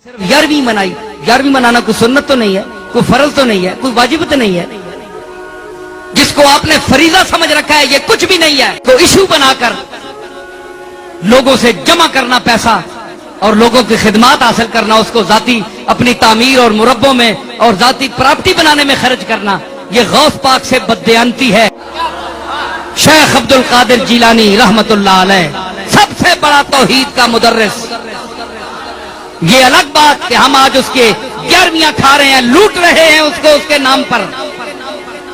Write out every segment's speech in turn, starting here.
सिर्फ 11वीं मनाई। 11वीं मनाना कोई सुन्नत तो नहीं है, कोई फर्ज तो नहीं है, कोई वाजिब तो नहीं है। जिसको आपने फरीजा समझ रखा है ये कुछ भी नहीं है। तो इशू बनाकर लोगों से जमा करना पैसा और लोगों की खिदमत हासिल करना, उसको जाती अपनी तामीर और मुरब्बों में और जाती प्रॉपर्टी बनाने में खर्च करना, ये गौस पाक से बददियानती है। शेख अब्दुल कादिर जिलानी रहमतुल्लाह अलैह सबसे बड़ा तौहीद का मुदर्रिस। ये अलग बात कि हम आज उसके 11वीं खा रहे हैं, लूट रहे हैं उसको, उसके नाम पर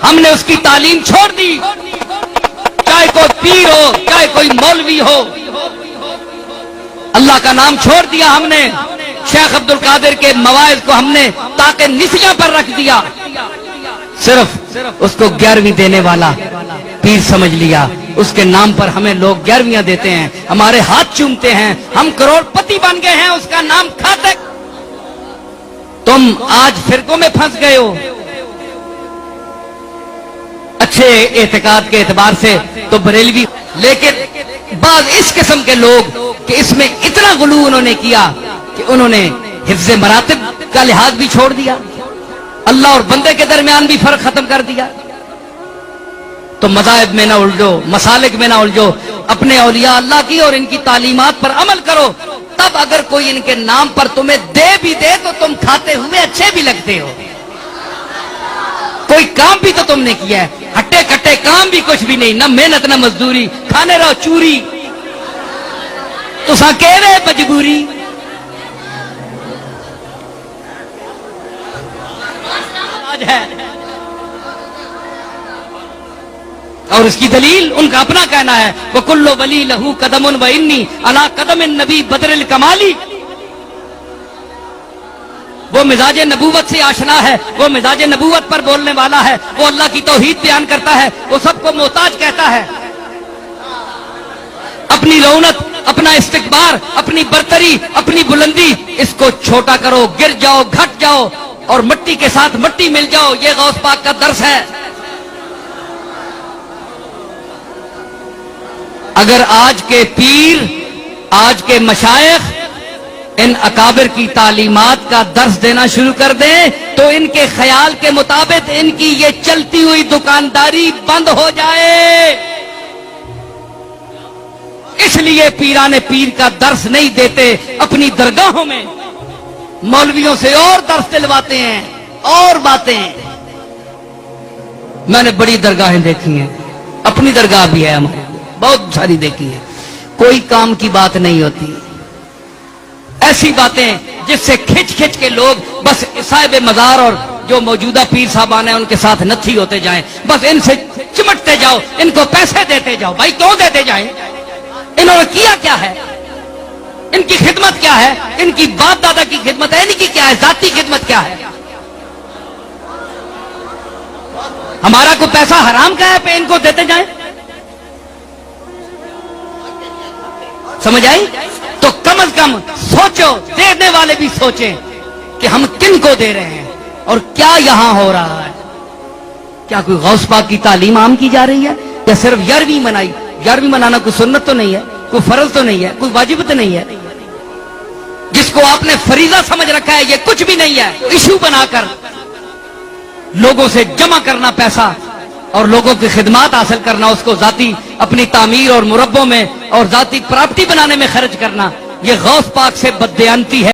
हमने उसकी तालीम छोड़ दी। चाहे कोई पीर हो, चाहे कोई मौलवी हो, अल्लाह का नाम छोड़ दिया हमने। शेख अब्दुल कादिर के मवाइज को हमने ताके निसिया पर रख दिया। सिर्फ उसको 11वीं देने वाला पीर समझ लिया। उसके नाम पर हमें लोग 11वीं देते हैं, हमारे हाथ चूमते हैं, हम करोड़पति बन गए हैं उसका नाम खाते। तुम आज फिरकों में फंस गए हो। अच्छे एतकाद के एतबार से तो बरेलवी, लेकिन बाज इस किस्म के लोग कि इसमें इतना गुलू उन्होंने किया कि उन्होंने हिफ्ज़ मरातिब का लिहाज भी छोड़ दिया, अल्लाह और बंदे के दरमियान भी फर्क खत्म कर दिया। तो मज़ाहिब में ना उलझो, मसालिक में ना उलझो, अपने औलिया अल्लाह की और इनकी तालीमात पर अमल करो। तब अगर कोई इनके नाम पर तुम्हें दे भी दे तो तुम खाते हुए अच्छे भी लगते हो। कोई काम भी तो तुमने किया है, हट्टे कट्टे काम भी कुछ भी नहीं, ना मेहनत ना मजदूरी, खाने रहो चूरी, तो कह रहे मजबूरी। आज है और इसकी दलील उनका अपना कहना है, वो कुल्लो वली लहू कदमुन व इन्नी अला कदमिन नबी बदरिल कमाली। वो मिजाज नबूवत से आशना है, वो मिजाज नबूवत पर बोलने वाला है, वो अल्लाह की तौहीद बयान करता है, वो सबको मोहताज कहता है। अपनी रौनक, अपना इस्तिकबार, अपनी बरतरी, अपनी बुलंदी, इसको छोटा करो, गिर जाओ, घट जाओ और मिट्टी के साथ मिट्टी मिल जाओ। ये गौस पाक का दर्स है। अगर आज के पीर, आज के मशाइख इन अकाबिर की तालीमात का दर्स देना शुरू कर दें तो इनके ख्याल के मुताबिक इनकी ये चलती हुई दुकानदारी बंद हो जाए। इसलिए पीराने पीर का दर्स नहीं देते, अपनी दरगाहों में मौलवियों से और दर्स दिलवाते हैं और बातें। मैंने बड़ी दरगाहें देखी हैं, अपनी दरगाह भी है हमारी, बहुत सारी देखी है। कोई काम की बात नहीं होती, ऐसी बातें जिससे खिंच खिंच के लोग बस साहिब मजार और जो मौजूदा पीर साहबान हैं उनके साथ नथी होते जाएं, बस इनसे चिमटते जाओ, इनको पैसे देते जाओ। भाई क्यों देते जाएं? इन्होंने किया क्या है? इनकी खिदमत क्या है? इनकी बाप दादा की खिदमत है, इनकी क्या है? जाती खिदमत क्या है? हमारा को पैसा हराम का है पे इनको देते जाएं? समझ आई? तो कम से कम सोचो, देने वाले भी सोचें कि हम किन को दे रहे हैं और क्या यहां हो रहा है। क्या कोई गौस पाक की तालीम आम की जा रही है या सिर्फ 11वीं मनाई? 11वीं मनाना कोई सुन्नत तो नहीं है, कोई फर्ज तो नहीं है, कोई वाजिब तो नहीं है। जिसको आपने फरीजा समझ रखा है ये कुछ भी नहीं है। इशू बनाकर लोगों से जमा करना पैसा और लोगों की खिदमत हासिल करना, उसको जाती अपनी तामीर और मुरब्बों में और जाती प्रॉपर्टी बनाने में खर्च करना, ये गौस पाक से बददियानती है।